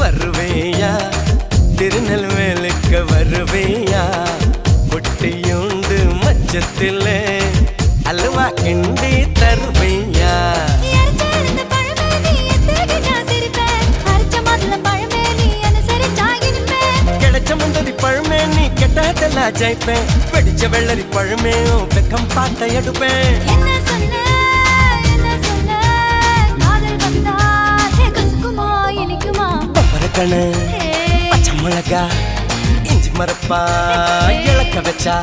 வருவேயா திருநெல்வேலுக்கு வருவேயா பொட்டியுண்டு மச்சத்திலே அல்வா கிண்டி தருவேயா கிடைச்ச முந்தரி பழமே நீ கெட்டதெல்லாம் ஜெயிப்பேன் வெடிச்ச வெள்ளரி பழமே வெக்கம் பார்த்த எடுப்பேன் பச்சை மிளகா இஞ்சி மரப்பா இழக்க வச்சா